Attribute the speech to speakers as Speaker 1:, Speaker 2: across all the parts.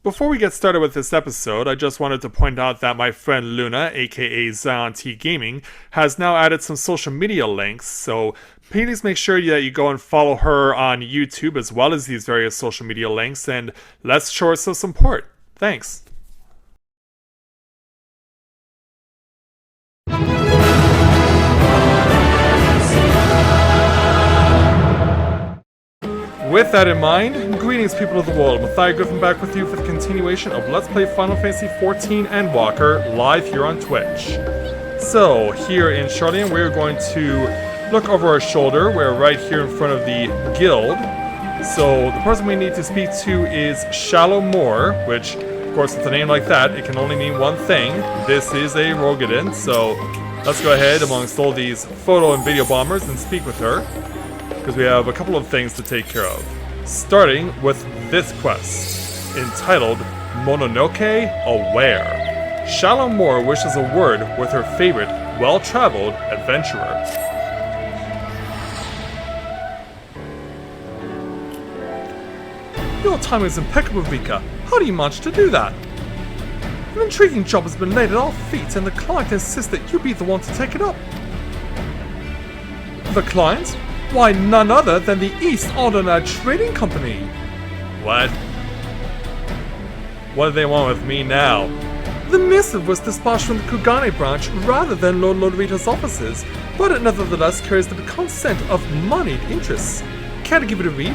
Speaker 1: Before we get started with this episode, I just wanted to point out that my friend Luna, aka Zion T Gaming, has now added some social media links, so please make sure that you go and follow her on YouTube as well as these various social media links, and let's show her some support. Thanks. With that in mind, greetings people of the world, Matthias Griffin back with you for the continuation of Let's Play Final Fantasy XIV Endwalker, live here on Twitch. So, here in Charlian, we're going to look over our shoulder. We're right here in front of the guild. So, the person we need to speak to is Shallow Moor, which, of course, with a name like that, it can only mean one thing. This is a Rokkon, so let's go ahead amongst all these photo and video bombers and speak with her, because we have a couple of things to take care of. Starting with this quest, entitled Mononoke Aware. Shallow Moor wishes a word with her favorite, well-traveled adventurer. Your timing is impeccable, Vika. How do you manage to do that? An intriguing job has been laid at our feet, and the client insists that you be the one to take it up. The client? Why, none other than the East Alderney Trading Company. What? What do they want with me now? The missive was dispatched from the Kugane branch rather than Lord Lodorita's offices, but it nevertheless carries the consent of moneyed interests. Care to give it a read?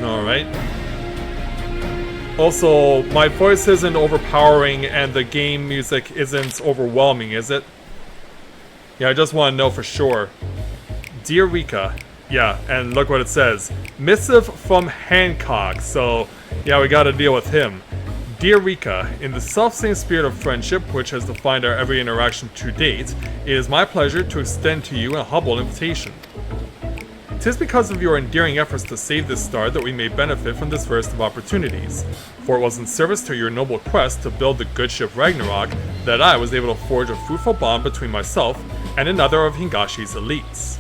Speaker 1: Alright. Also, my voice isn't overpowering and the game music isn't overwhelming, is it? Yeah, I just want to know for sure. Dear Rika, yeah, and look what it says. Missive from Hancock, so yeah, we gotta deal with him. Dear Rika, in the self-same spirit of friendship, which has defined our every interaction to date, it is my pleasure to extend to you a humble invitation. 'Tis because of your endearing efforts to save this star that we may benefit from this first of opportunities. For it was in service to your noble quest to build the good ship Ragnarok that I was able to forge a fruitful bond between myself and another of Hingashi's elites.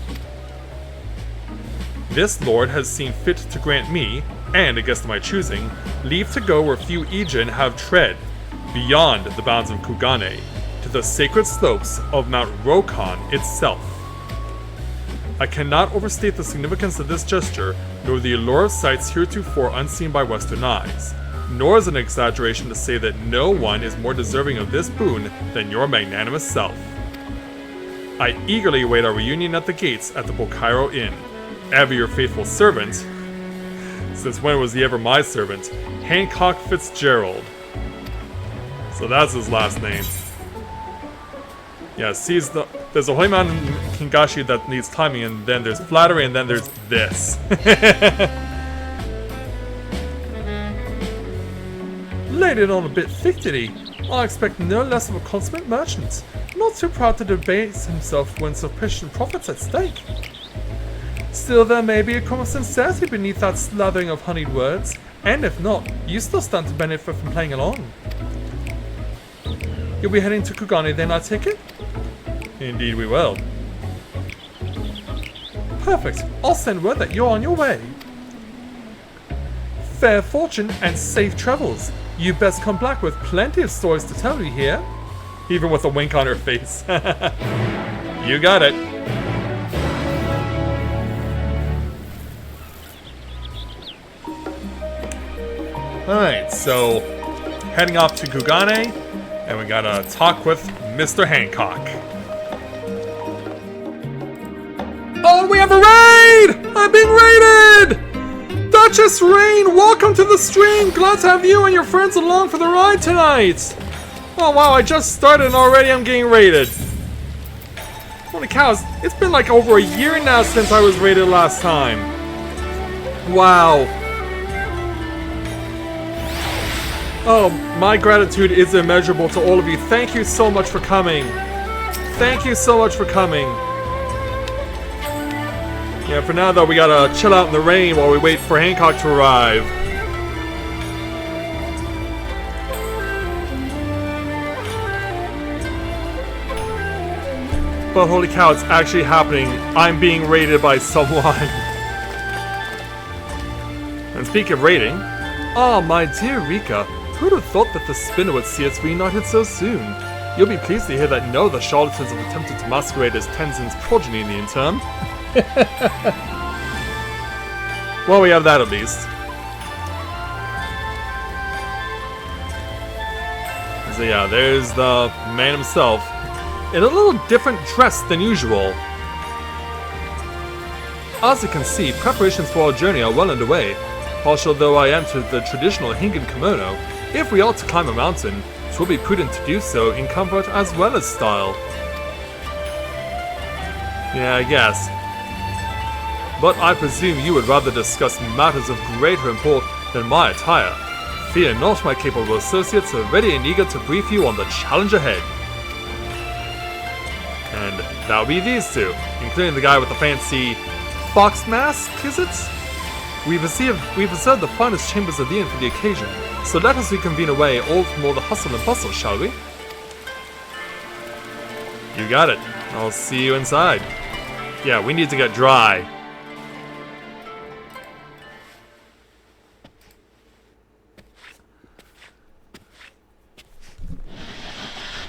Speaker 1: This lord has seen fit to grant me, and against my choosing, leave to go where few Aegean have tread, beyond the bounds of Kugane, to the sacred slopes of Mount Rokkon itself. I cannot overstate the significance of this gesture, nor the allure of sights heretofore unseen by Western eyes, nor is it an exaggeration to say that no one is more deserving of this boon than your magnanimous self. I eagerly await our reunion at the gates at the Bokairo Inn. Ever your faithful servant, since when was he ever my servant, Hancock Fitzgerald. So that's his last name. Yeah, see, there's a holy man in Hingashi that needs timing, and then there's flattery, and then there's this. Laid it on a bit thick, did he? I expect no less of a consummate merchant. Not too proud to debase himself when sufficient profits at stake. Still, there may be a crumb of sincerity beneath that slathering of honeyed words, and if not, you still stand to benefit from playing along. You'll be heading to Kugane then, I take it? Indeed we will. Perfect. I'll send word that you're on your way. Fair fortune and safe travels. You best come back with plenty of stories to tell, you hear? Even with a wink on her face. You got it. Alright, so heading off to Kugane, and we gotta talk with Mr. Hancock. Oh, we have a raid! I'm being raided! Duchess Rain, welcome to the stream! Glad to have you and your friends along for the ride tonight! Oh wow, I just started and already I'm getting raided. Holy cows, it's been like over a year now since I was raided last time. Wow. Oh, my gratitude is immeasurable to all of you. Thank you so much for coming. Thank you so much for coming. Yeah, for now though, we gotta chill out in the rain while we wait for Hancock to arrive. But holy cow, it's actually happening. I'm being raided by someone. And speaking of raiding, Ah, my dear Rika, who'd have thought that the spinner would see us reunited so soon? You'll be pleased to hear that none of the charlatans have attempted to masquerade as Tenzin's progeny in the interim. Well, we have that at least. So yeah, there's the man himself, in a little different dress than usual. As you can see, preparations for our journey are well underway. Partial though I am to the traditional Hingan kimono, if we are to climb a mountain, it will be prudent to do so in comfort as well as style. Yeah, I guess. But I presume you would rather discuss matters of greater import than my attire. Fear not, my capable associates are ready and eager to brief you on the challenge ahead. And that'll be these two, including the guy with the fancy fox mask, is it? We've reserved the finest chambers of the inn for the occasion, so let us reconvene away all from all the hustle and bustle, shall we? You got it. I'll see you inside. Yeah, we need to get dry.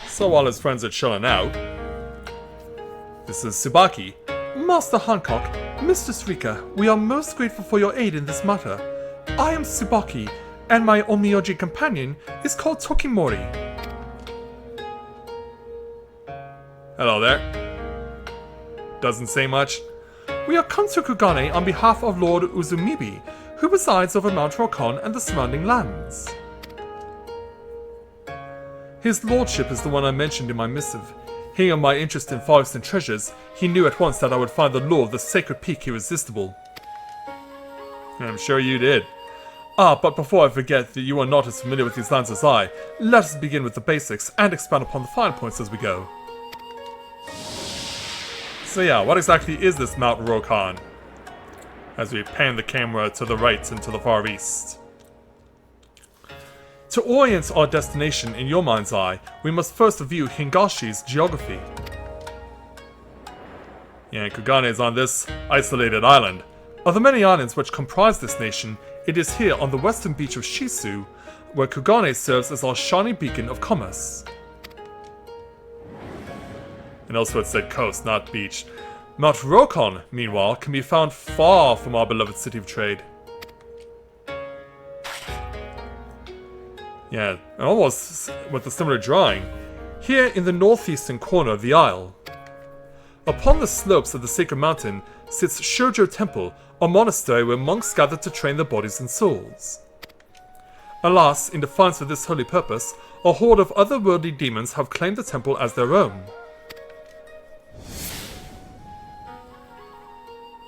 Speaker 1: So while his friends are chilling out, this is Tsubaki. Master Hancock, Mistress Rika, we are most grateful for your aid in this matter. I am Tsubaki, and my Onmyoji companion is called Tokimori. Hello there. Doesn't say much. We are come to Kugane on behalf of Lord Uzumibi, who resides over Mount Rokkon and the surrounding lands. His lordship is the one I mentioned in my missive. Hearing of my interest in forests and treasures, he knew at once that I would find the lure of the sacred peak irresistible. I'm sure you did. But before I forget that you are not as familiar with these lands as I, let us begin with the basics and expand upon the fine points as we go. So yeah, what exactly is this Mount Rokkon? As we pan the camera to the right and to the far east. To orient our destination in your mind's eye, we must first review Hingashi's geography. Yeah, Kugane is on this isolated island. Of the many islands which comprise this nation, it is here on the western beach of Shisu, where Kugane serves as our shining beacon of commerce. And also it said coast, not beach. Mount Rokkon, meanwhile, can be found far from our beloved city of trade. Yeah, and almost with a similar drawing. Here in the northeastern corner of the isle. Upon the slopes of the sacred mountain sits Shoujo Temple, a monastery where monks gather to train their bodies and souls. Alas, in defiance of this holy purpose, a horde of otherworldly demons have claimed the temple as their own.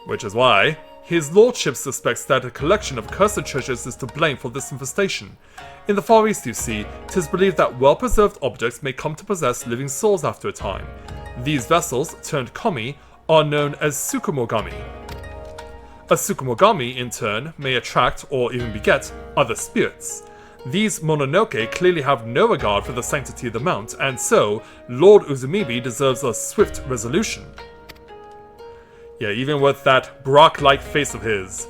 Speaker 1: Which is why his lordship suspects that a collection of cursed treasures is to blame for this infestation. In the Far East, you see, 'tis believed that well-preserved objects may come to possess living souls after a time. These vessels, turned kami, are known as Tsukumogami. A Tsukumogami, in turn, may attract, or even beget, other spirits. These Mononoke clearly have no regard for the sanctity of the mount, and so, Lord Uzumibi deserves a swift resolution. Yeah, even with that Brock-like face of his.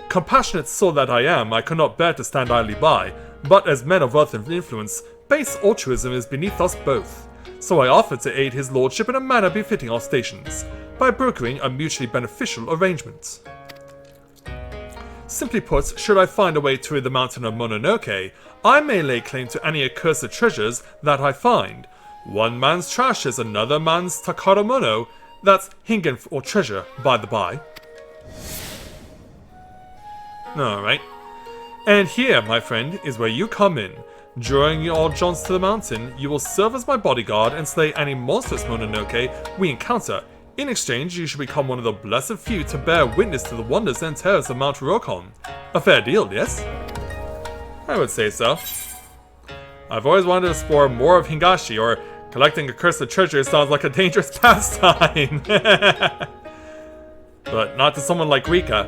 Speaker 1: Compassionate soul that I am, I could not bear to stand idly by, but as men of wealth and influence, base altruism is beneath us both. So I offered to aid his lordship in a manner befitting our stations, by brokering a mutually beneficial arrangement. Simply put, should I find a way to rid the mountain of Mononoke, I may lay claim to any accursed treasures that I find. One man's trash is another man's takaramono. That's Hingan or treasure, by the by. Alright. And here, my friend, is where you come in. During your jaunts to the mountain, you will serve as my bodyguard and slay any monstrous Mononoke we encounter. In exchange, you shall become one of the blessed few to bear witness to the wonders and terrors of Mount Rokkon. A fair deal, yes? I would say so. I've always wanted to explore more of Hingashi, or collecting accursed treasure sounds like a dangerous pastime. But not to someone like Rika.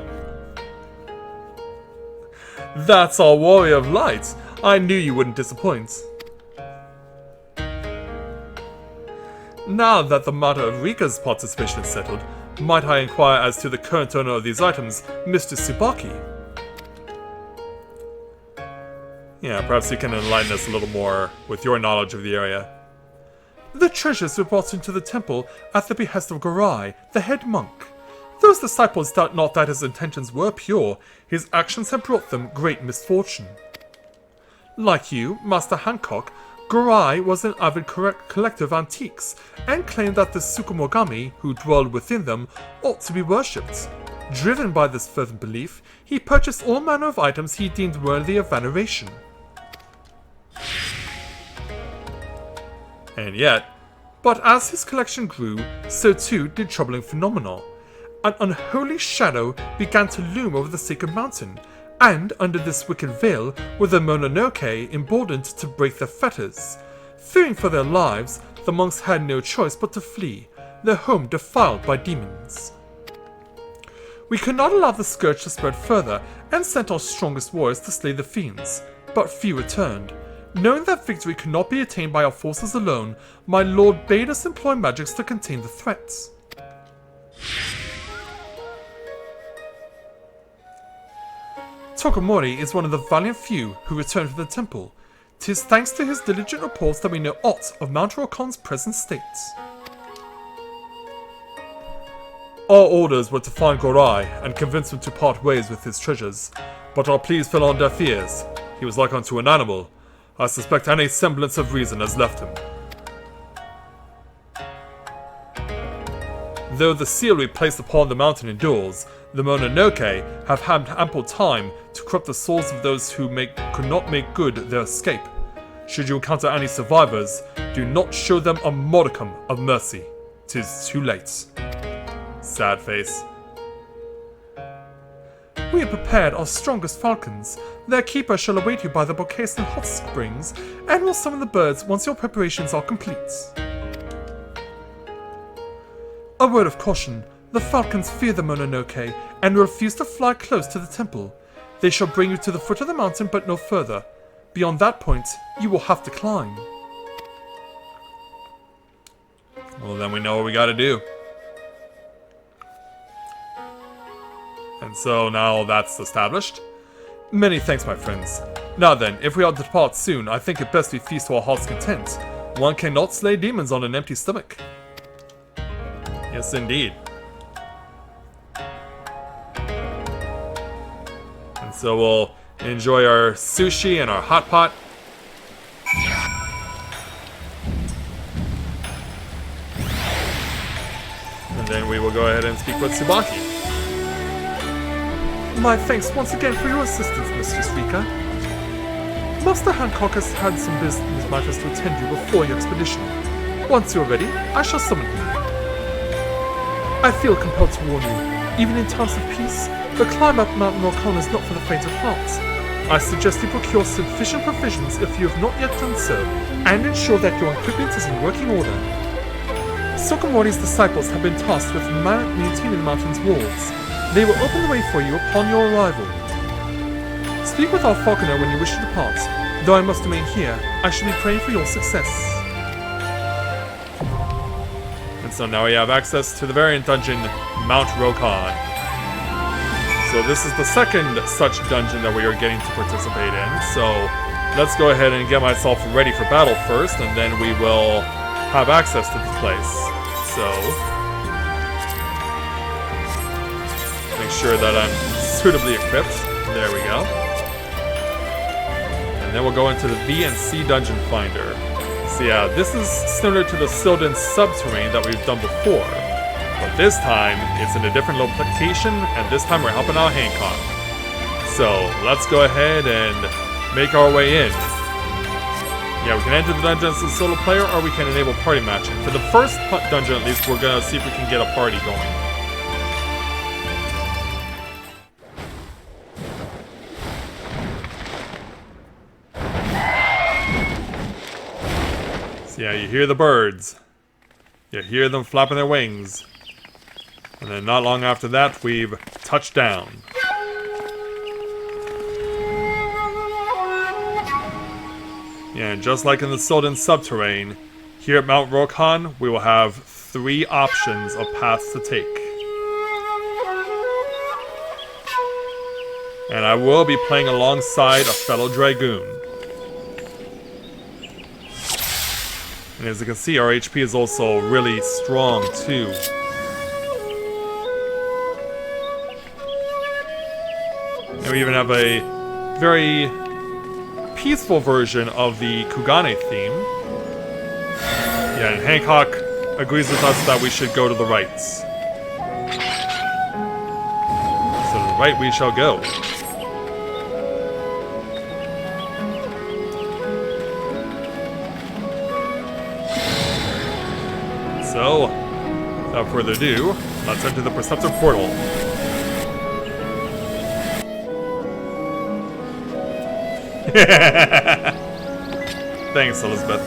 Speaker 1: That's our warrior of light. I knew you wouldn't disappoint. Now that the matter of Rika's participation is settled, might I inquire as to the current owner of these items, Mr. Tsubaki? Yeah, perhaps you can enlighten us a little more with your knowledge of the area. The treasures were brought into the temple at the behest of Gorai, the head monk. Those disciples doubt not that his intentions were pure, his actions have brought them great misfortune. Like you, Master Hancock, Gorai was an avid collector of antiques, and claimed that the Tsukumogami, who dwelled within them, ought to be worshipped. Driven by this fervent belief, he purchased all manner of items he deemed worthy of veneration. And yet, but as his collection grew, so too did troubling phenomena. An unholy shadow began to loom over the sacred mountain, and under this wicked veil were the Mononoke emboldened to break their fetters. Fearing for their lives, the monks had no choice but to flee, their home defiled by demons. We could not allow the scourge to spread further, and sent our strongest warriors to slay the fiends, but few returned. Knowing that victory could not be attained by our forces alone, my lord bade us employ magics to contain the threats. Tokomori is one of the valiant few who returned from the temple. 'Tis thanks to his diligent reports that we know aught of Mount Rokkon's present state. Our orders were to find Gorai and convince him to part ways with his treasures, but our pleas fell on deaf ears. He was like unto an animal. I suspect any semblance of reason has left him. Though the seal we placed upon the mountain endures, the Mononoke have had ample time to corrupt the souls of those who could not make good their escape. Should you encounter any survivors, do not show them a modicum of mercy. 'Tis too late. Sad face. We have prepared our strongest falcons. Their keeper shall await you by the bouquets and hot springs, and will summon the birds once your preparations are complete. A word of caution. The falcons fear the Mononoke, and refuse to fly close to the temple. They shall bring you to the foot of the mountain, but no further. Beyond that point, you will have to climb. Well, then we know what we gotta do. And so now that's established. Many thanks, my friends. Now then, if we are to depart soon, I think it best we feast to our heart's content. One cannot slay demons on an empty stomach. Yes, indeed. And so we'll enjoy our sushi and our hot pot. And then we will go ahead and speak with Tsubaki. My thanks once again for your assistance, Mr. Speaker. Master Hancock has had some business matters to attend you before your expedition. Once you're ready, I shall summon him. I feel compelled to warn you, even in times of peace, the climb up Mount Rokkon is not for the faint of heart. I suggest you procure sufficient provisions if you have not yet done so, and ensure that your equipment is in working order. Sokomori's disciples have been tasked with maintaining the mountain's walls. They will open the way for you upon your arrival. Speak with our falconer when you wish to depart. Though I must remain here, I shall be praying for your success. And so now we have access to the variant dungeon, Mount Rokkon. So this is the second such dungeon that we are getting to participate in. So let's go ahead and get myself ready for battle first, and then we will have access to this place. So make sure that I'm suitably equipped. There we go. And then we'll go into the V and C Dungeon Finder. So yeah, this is similar to the Sylvan subterranean that we've done before. But this time, it's in a different location, and this time we're helping out Hancock. So let's go ahead and make our way in. Yeah, we can enter the dungeon as a solo player, or we can enable party matching. For the first dungeon at least, we're gonna see if we can get a party going. Yeah, you hear the birds. You hear them flapping their wings. And then not long after that, we've touched down. Yeah, and just like in the Sylvan subterranean, here at Mount Rokkon, we will have 3 options of paths to take. And I will be playing alongside a fellow Dragoon. And as you can see, our HP is also really strong too. And we even have a very peaceful version of the Kugane theme. Yeah, and Hancock agrees with us that we should go to the right. So to the right we shall go. So, without further ado, let's enter the Preceptor Portal. Thanks, Elizabeth.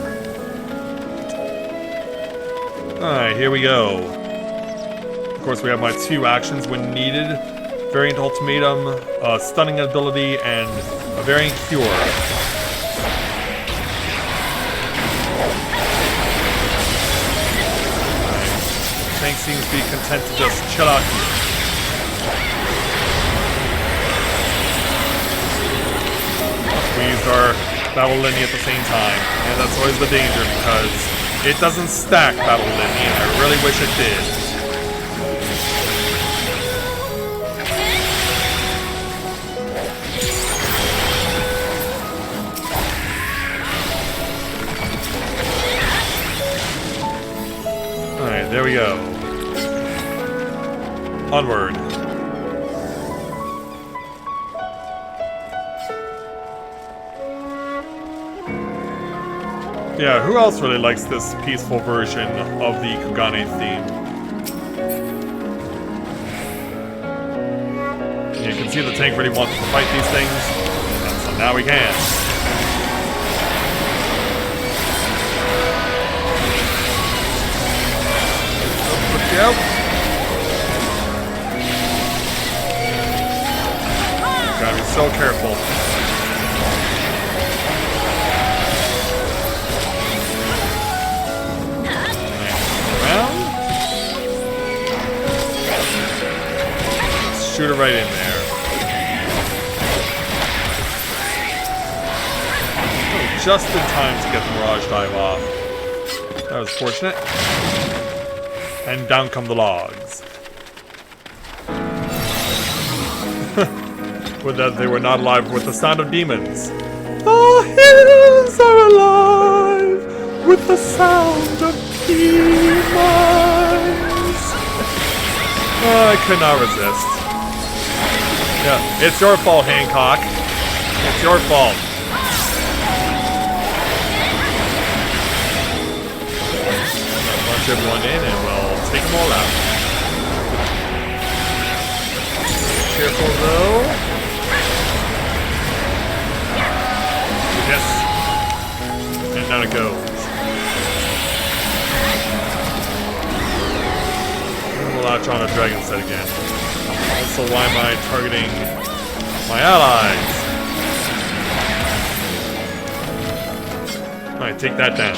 Speaker 1: Alright, here we go. Of course, we have my 2 actions when needed. Variant Ultimatum, Stunning Ability, and a Variant Cure. Tank seems to be content to just chill out here. We used our Battle Lindy at the same time, and that's always the danger because it doesn't stack Battle Lindy, and I really wish it did. Alright, there we go. Onward. Yeah, who else really likes this peaceful version of the Kugane theme? You can see the tank really wants to fight these things, and so now we can. Look out! Gotta be so careful. Shoot her right in there. Oh, just in time to get the Mirage Dive off. That was fortunate. And down come the logs. With that, they were not alive with the sound of demons. The hills are alive with the sound of demons. Oh, I could not resist. Yeah, it's your fault, Hancock. It's your fault. Launch everyone in and we'll take them all out. Careful though. Yes. And down it goes. And we'll latch on a dragon set again. So why am I targeting my allies? Alright, take that down.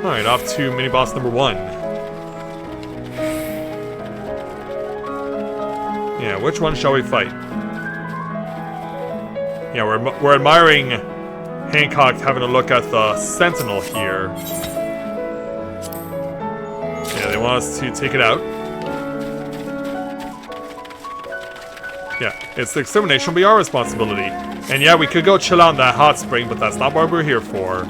Speaker 1: Alright, off to mini-boss number 1. Yeah, which one shall we fight? Yeah, we're admiring Hancock having a look at the Sentinel here. Yeah, they want us to take it out. Yeah, it's the extermination will be our responsibility. And yeah, we could go chill out in that hot spring, but that's not what we're here for.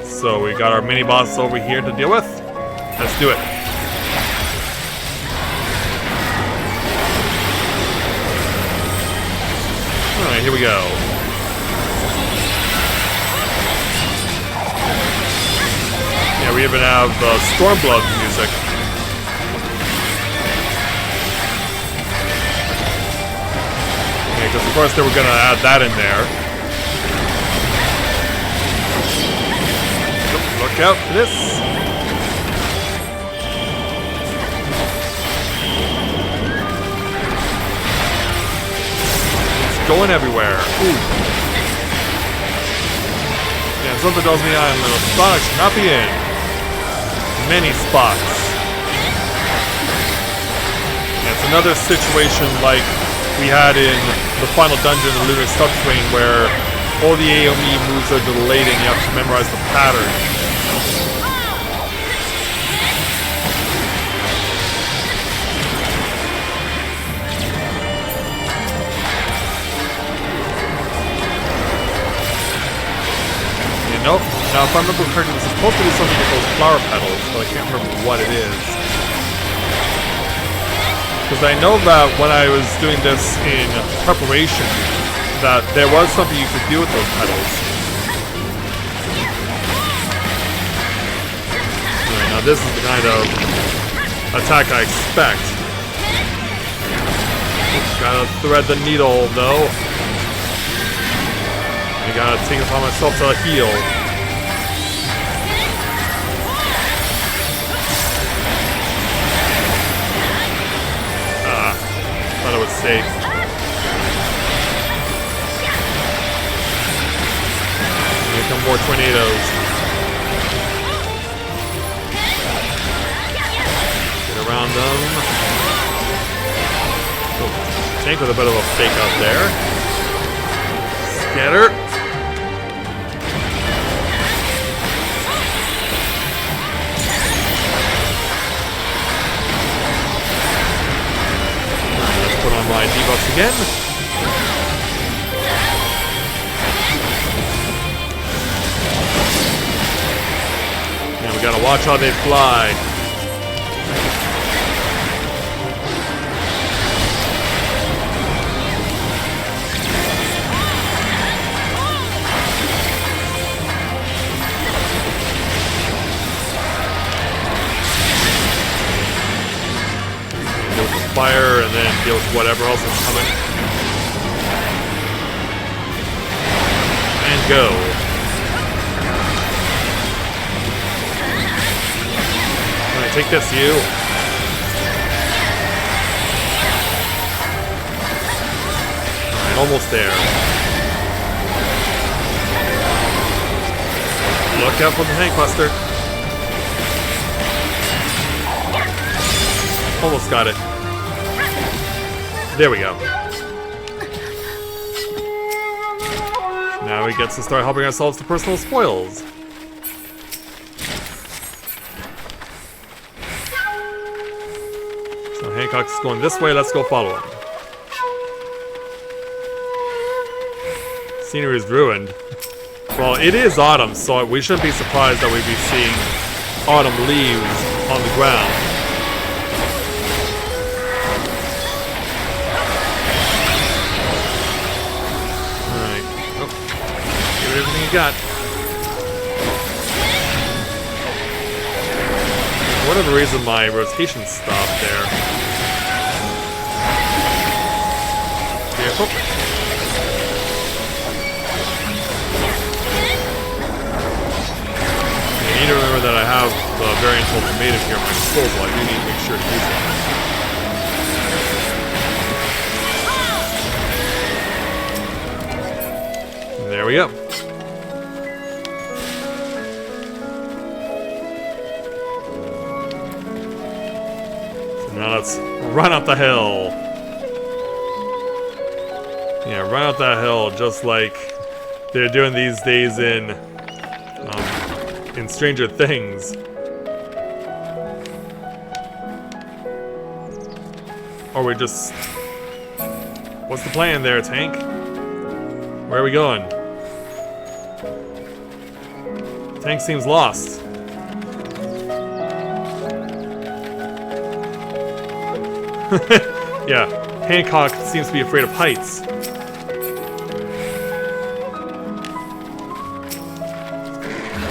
Speaker 1: So we got our mini-boss over here to deal with. Let's do it. Alright, here we go. Yeah, we even have Stormblood music. Yeah, because of course they were gonna add that in there. Look out for this. Going everywhere. Ooh. Yeah, something tells me I'm little Sonic should not be in. many spots. And it's another situation like we had in the final dungeon of the Lunar Subterrane where all the AoE moves are delayed and you have to memorize the pattern. Nope. Now, if I remember correctly, this is supposed to do something with those flower petals, but I can't remember what it is. Because I know that when I was doing this in preparation, that there was something you could do with those petals. Right, now this is the kind of attack I expect. Gotta thread the needle, though. I gotta take it upon myself to heal. Thought it was safe. Here come more tornadoes. Get around them. Oh, tank with a bit of a fake out there. Scatter. Put on my debuffs again. And we gotta watch how they fly. Fire and then deal with whatever else is coming. And go. Alright, take this, you. Alright, almost there. Look out for the tank buster. Almost got it. There we go. Now we get to start helping ourselves to personal spoils. So Hancock's going this way, let's go follow him. Scenery is ruined. Well, it is autumn, so we shouldn't be surprised that we'd be seeing autumn leaves on the ground. Everything you got. For whatever reason, my rotation stopped there. Careful. I need to remember that I have the variant ultimatum here on my disposal. I do need to make sure to use it. There we go. Now let's run up the hill. Yeah, run up that hill just like they're doing these days in Stranger Things. Or we just... What's the plan there, tank? Where are we going? Tank seems lost. Yeah, Hancock seems to be afraid of heights.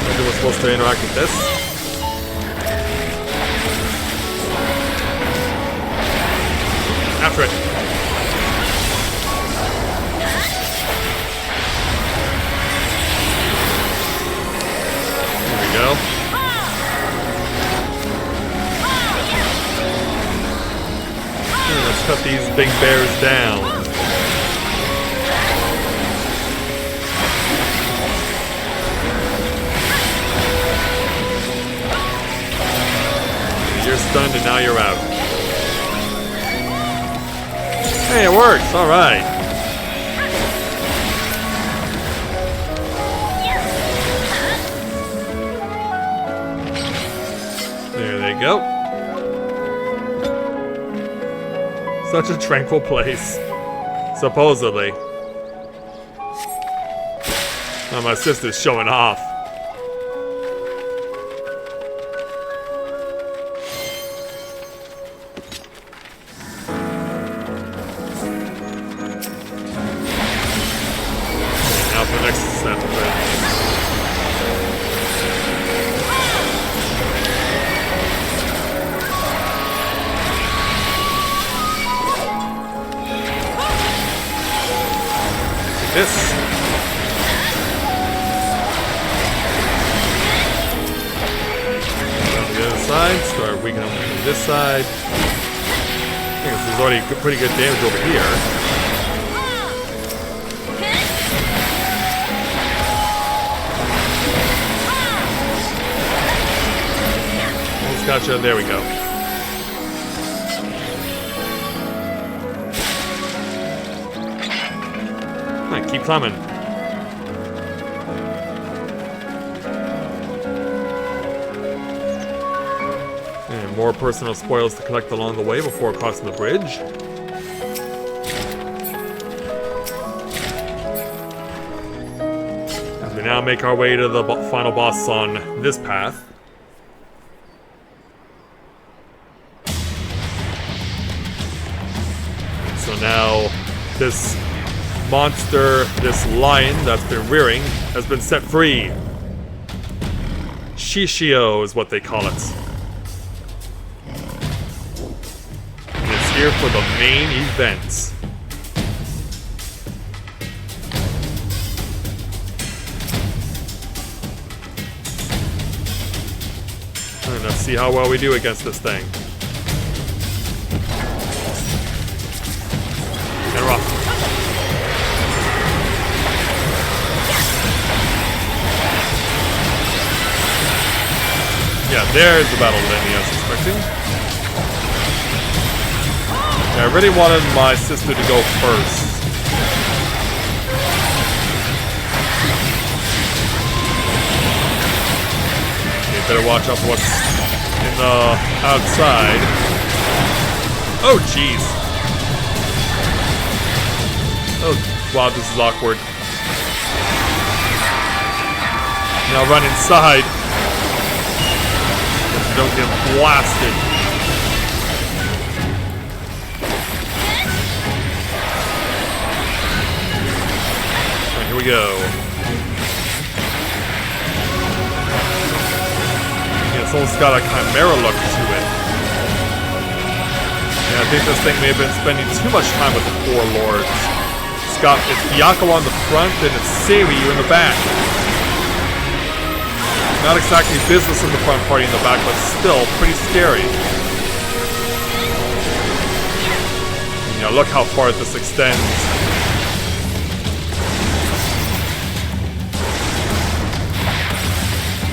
Speaker 1: Maybe we're supposed to interact with this. After it. There we go. Let's cut these big bears down. stunned and now you're out. Hey, it works! Alright. There they go. Such a tranquil place. Supposedly. Now my sister's showing off. Now for the next center bridge. This. On the other side, start weakening on this side. I think this is already pretty good damage over here. Almost gotcha, there we go. Alright, keep climbing. And more personal spoils to collect along the way before crossing the bridge. As we now make our way to the final boss on this path. And so now this monster, this lion that's been rearing, has been set free. Shishio is what they call it. And it's here for the main event. And let's see how well we do against this thing. And rough. Yeah, there's the battle ending I was expecting. Yeah, I really wanted my sister to go first. Okay, better watch out for what's in the outside. Oh, jeez. Oh, wow, this is awkward. Now run inside. Don't get blasted. Right, here we go. Yeah, it's almost got a chimera look to it. Yeah, I think this thing may have been spending too much time with the four lords. It's Byakko on the front and it's Seiryu in the back. Not exactly business in the front, party in the back, but still pretty scary. You know, look how far this extends.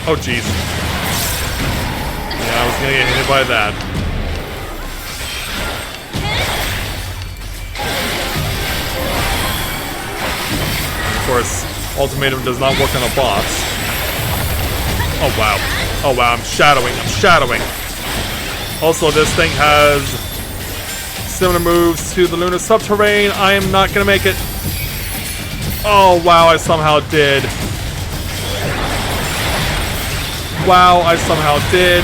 Speaker 1: Oh, jeez. Yeah, I was gonna get hit by that. And of course, ultimatum does not work on a boss. Oh wow. Oh wow, I'm shadowing. Also, this thing has similar moves to the Lunar Subterrane. I am not gonna make it. Oh wow, I somehow did. Wow, I somehow did.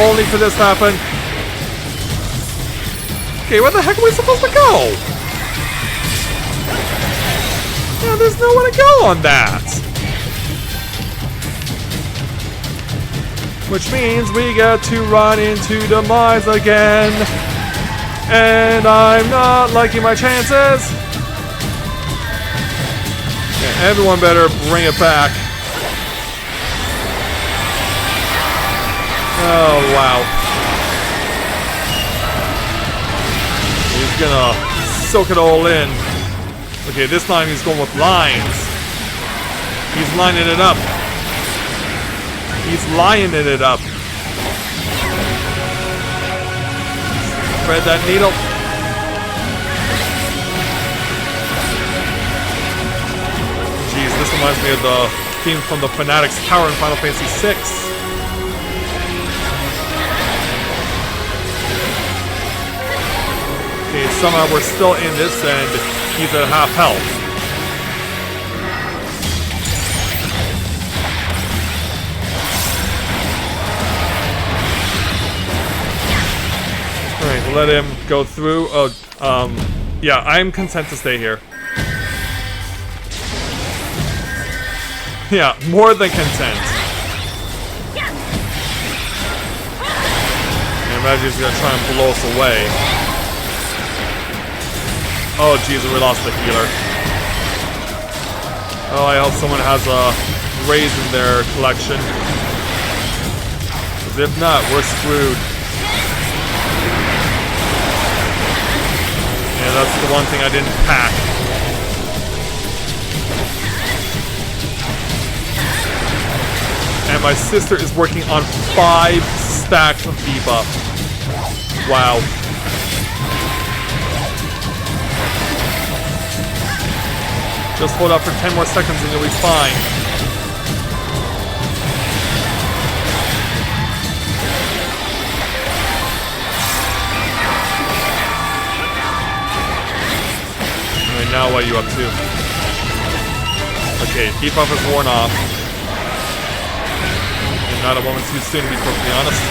Speaker 1: Only for this to happen. Okay, where the heck are we supposed to go? Yeah, there's nowhere to go on that. Which means we get to run into Demise again. And I'm not liking my chances. Yeah, everyone better bring it back. Oh, wow. He's gonna soak it all in. Okay, this time he's going with lines. He's lining it up. He's lining it up. Thread that needle. Jeez, this reminds me of the theme from the Fanatic's Tower in Final Fantasy VI. Okay, somehow we're still in this and he's at half health. Alright, we'll let him go through. Yeah, I'm content to stay here. Yeah, more than content. I imagine he's gonna try and blow us away. Oh jeez, we lost the healer. Oh, I hope someone has a raise in their collection. Because if not, we're screwed. Yeah, that's the one thing I didn't pack. And my sister is working on 5 stacks of debuff. Wow. Just hold up for 10 more seconds and you'll be fine. Alright, now what are you up to? Okay, debuff is worn off. And not a moment too soon, to be perfectly honest.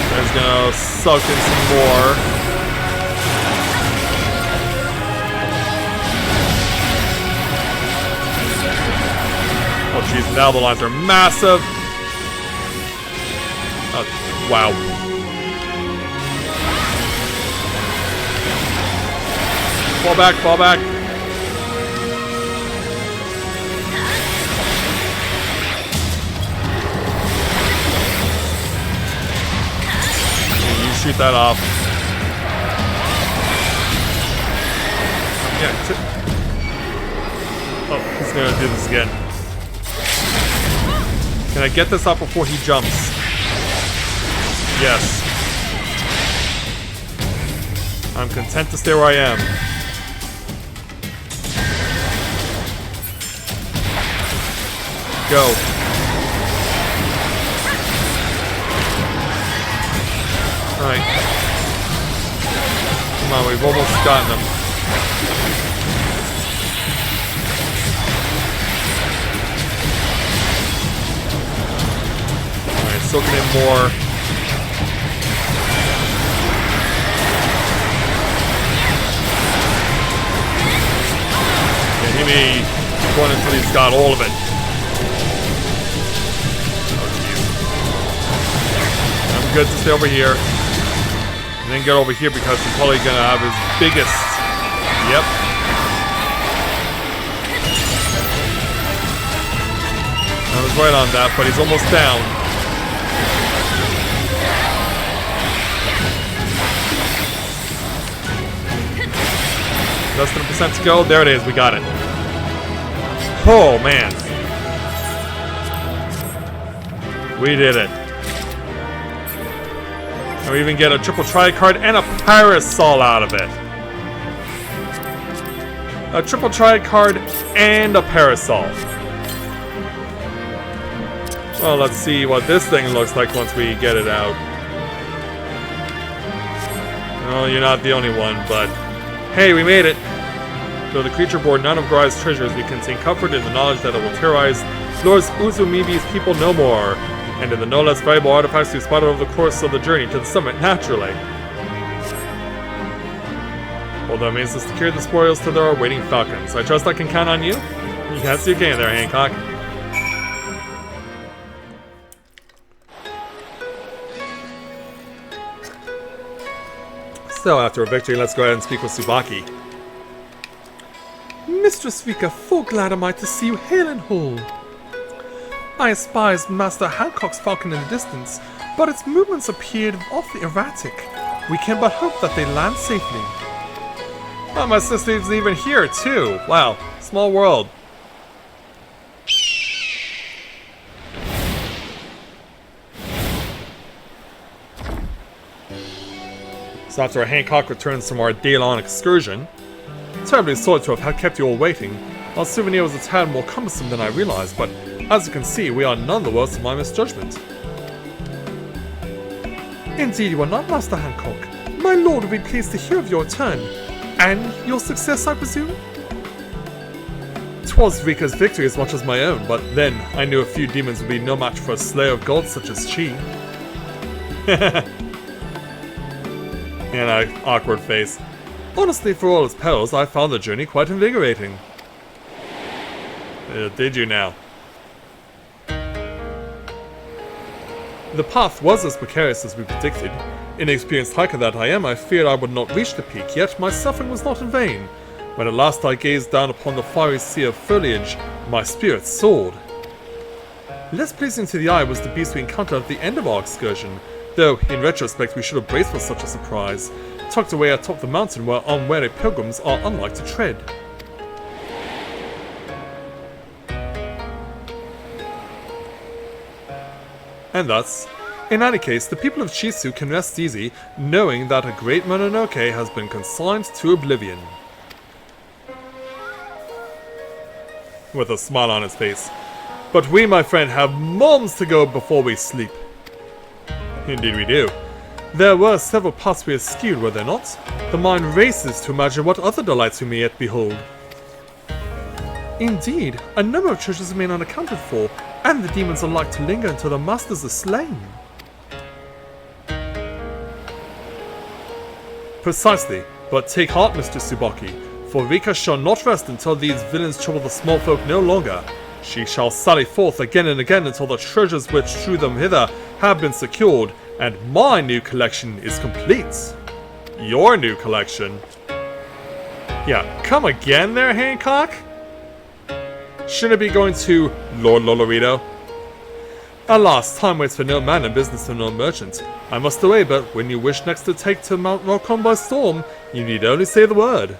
Speaker 1: There's gonna suck in some more. Oh jeez, now the lines are massive. Oh, wow. Fall back, fall back. Okay, you shoot that off. Yeah. Oh, he's gonna do this again. Can I get this up before he jumps? Yes. I'm content to stay where I am. Go. Alright. Come on, we've almost gotten him. Soaking in more. Yeah, he may run until he's got all of it. Oh jeez. I'm good to stay over here. And then get over here because he's probably gonna have his biggest. Yep. I was right on that, but he's almost down. Less than a percent to go. There it is. We got it. Oh, man. We did it. And we even get a triple tri-card and a parasol out of it. A triple tri-card and a parasol. Well, let's see what this thing looks like once we get it out. Well, you're not the only one, but... Hey, we made it! Though the creature bore none of Grai's treasures, we contain comfort in the knowledge that it will terrorize Lord Uzumibi's people no more, and in the no less valuable artifacts we spotted over the course of the journey to the summit naturally. All that remains is to carry the spoils to their awaiting falcons. I trust I can count on you? Yes, you can there, Hancock. So, after a victory, let's go ahead and speak with Tsubaki.
Speaker 2: Mistress Vika, full glad am I to see you hale and whole. I espied Master Hancock's falcon in the distance, but its movements appeared awfully erratic. We can but hope that they land safely.
Speaker 1: Oh, my sister's even here, too. Wow, small world. So after Hancock returns from our day-long excursion, terribly sorry to have kept you all waiting. Our souvenir was a tad more cumbersome than I realized, but as you can see, we are none the worse of my misjudgment.
Speaker 2: Indeed you are not, Master Hancock. My lord will be pleased to hear of your return. And your success, I presume?
Speaker 1: 'Twas Rika's victory as much as my own, but then I knew a few demons would be no match for a slayer of gods such as she. And an awkward face. Honestly, for all its perils, I found the journey quite invigorating. Did you now? The path was as precarious as we predicted. Inexperienced hiker that I am, I feared I would not reach the peak, yet my suffering was not in vain. When at last I gazed down upon the fiery sea of foliage, my spirit soared. Less pleasing to the eye was the beast we encountered at the end of our excursion, though in retrospect we should have braced for such a surprise, tucked away atop the mountain where unwary pilgrims are unlike to tread. And thus, in any case, the people of Chisu can rest easy, knowing that a great Mononoke has been consigned to oblivion. With a smile on his face. But we, my friend, have moons to go before we sleep. Indeed we do. There were several paths we eschewed, were there not? The mind races to imagine what other delights we may yet behold.
Speaker 2: Indeed, a number of treasures remain unaccounted for, and the demons are like to linger until the masters are slain.
Speaker 1: Precisely, but take heart, Mr. Tsubaki, for Rika shall not rest until these villains trouble the small folk no longer. She shall sally forth again and again until the treasures which drew them hither have been secured, and my new collection is complete. Your new collection? Yeah, come again there, Hancock? Shouldn't it be going to Lord Lolorito? Alas, time waits for no man and business for no merchant. I must away, but when you wish next to take to Mount Rokkon by storm, you need only say the word.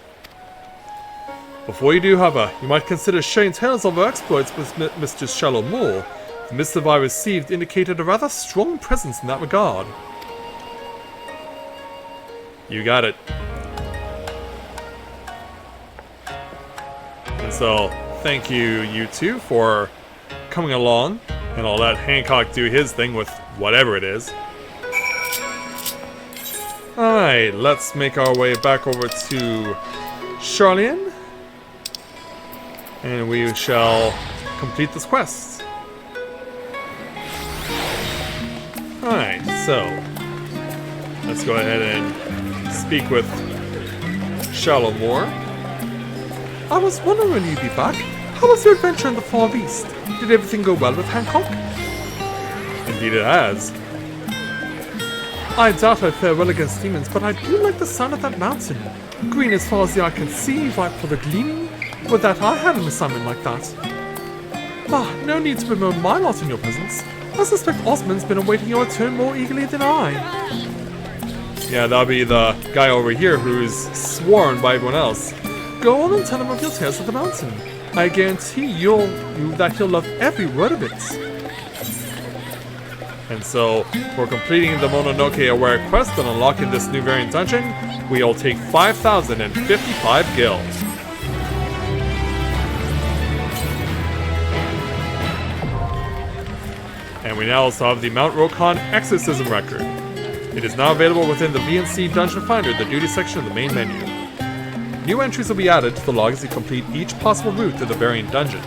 Speaker 1: Before you do, however, you might consider sharing tales of our exploits with Mistress Shallow Moore. The missive I received indicated a rather strong presence in that regard. You got it. And so, thank you, you two, for coming along, and I'll let Hancock do his thing with whatever it is. Alright, let's make our way back over to Charlian, and we shall complete this quest. Alright, so let's go ahead and speak with Shallow Moore.
Speaker 2: I was wondering when you'd be back. How was your adventure in the Far East? Did everything go well with Hancock?
Speaker 1: Indeed it has.
Speaker 2: I doubt I'd fare well against demons, but I do like the sound of that mountain. Green as far as the eye can see, ripe for the gleaning. Would that I had an assignment like that. Ah, no need to bemoan my lot in your presence. I suspect Osmond's been awaiting your return more eagerly than I.
Speaker 1: Yeah, that'll be the guy over here who's sworn by everyone else.
Speaker 2: Go on and tell him of your tales of the mountain. I guarantee that he'll love every word of it.
Speaker 1: And so, for completing the Mononoke Aware quest and unlocking this new variant dungeon, we'll take 5,055 gil. And we now also have the Mount Rokkon Exorcism record. It is now available within the VNC Dungeon Finder, the duty section of the main menu. New entries will be added to the log as you complete each possible route to the variant dungeon.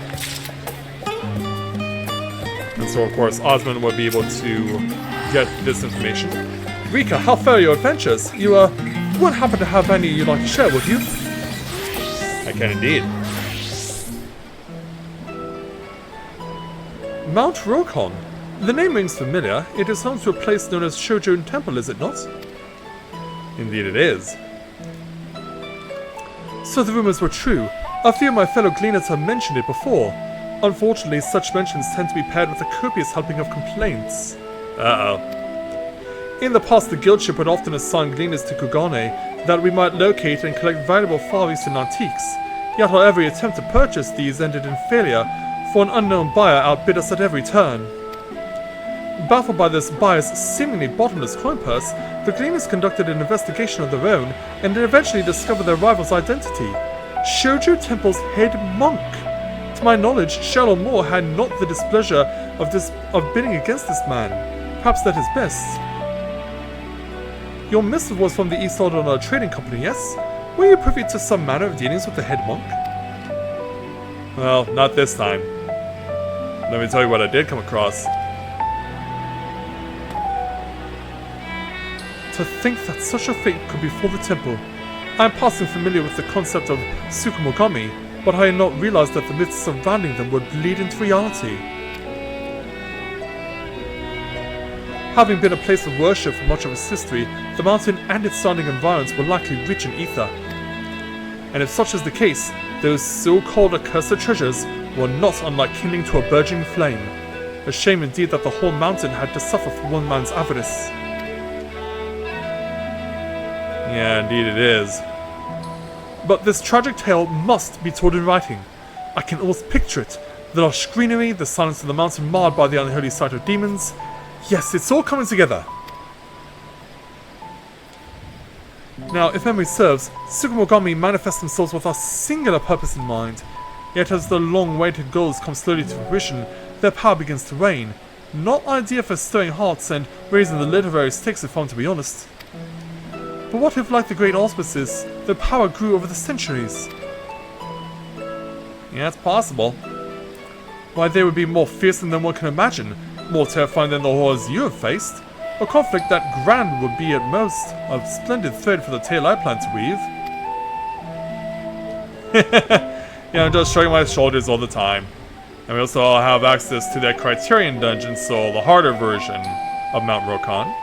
Speaker 1: And so, of course, Osmond will be able to get this information. Rika, how fare your adventures? You, won't happen to have any you'd like to share, would you? I can indeed.
Speaker 2: Mount Rokkon. The name rings familiar. It is home to a place known as Shojun Temple, is it not?
Speaker 1: Indeed it is.
Speaker 2: So the rumors were true. A few of my fellow gleaners have mentioned it before. Unfortunately, such mentions tend to be paired with a copious helping of complaints.
Speaker 1: Uh-oh.
Speaker 2: In the past, the guildship would often assign gleaners to Kugane that we might locate and collect valuable Far Eastern antiques. Yet our every attempt to purchase these ended in failure, for an unknown buyer outbid us at every turn. Baffled by this buyer's seemingly bottomless coin purse, The Gleaners conducted an investigation of their own, and they eventually discovered their rival's identity. Shoujo Temple's head monk! To my knowledge, Shallow Moore had not the displeasure of bidding against this man. Perhaps that is best. Your missive was from the East London Trading Company, yes? Were you privy to some manner of dealings with the head monk?
Speaker 1: Well, not this time. Let me tell you what I did come across.
Speaker 2: To think that such a fate could befall the temple. I am passing familiar with the concept of Tsukumogami, but I had not realized that the myths surrounding them would bleed into reality. Having been a place of worship for much of its history, the mountain and its surrounding environs were likely rich in ether. And if such is the case, those so-called accursed treasures were not unlike kindling to a burgeoning flame. A shame indeed that the whole mountain had to suffer for one man's avarice.
Speaker 1: Yeah, indeed it is.
Speaker 2: But this tragic tale must be told in writing. I can almost picture it. The lush greenery, the silence of the mountain marred by the unholy sight of demons. Yes, it's all coming together. Now, if memory serves, Tsukumogami manifest themselves with a singular purpose in mind. Yet as the long-awaited goals come slowly to fruition, their power begins to wane. Not ideal for stirring hearts and raising the literary stakes if I'm to be honest. But what if, like the great auspices, their power grew over the centuries?
Speaker 1: Yeah, it's possible.
Speaker 2: Why, they would be more fearsome than one can imagine, more terrifying than the horrors you have faced. A conflict that grand would be at most a splendid thread for the tale I plan to weave.
Speaker 1: Yeah, I'm just shrugging my shoulders all the time. And we also have access to that Criterion dungeon, so the harder version of Mount Rokkon.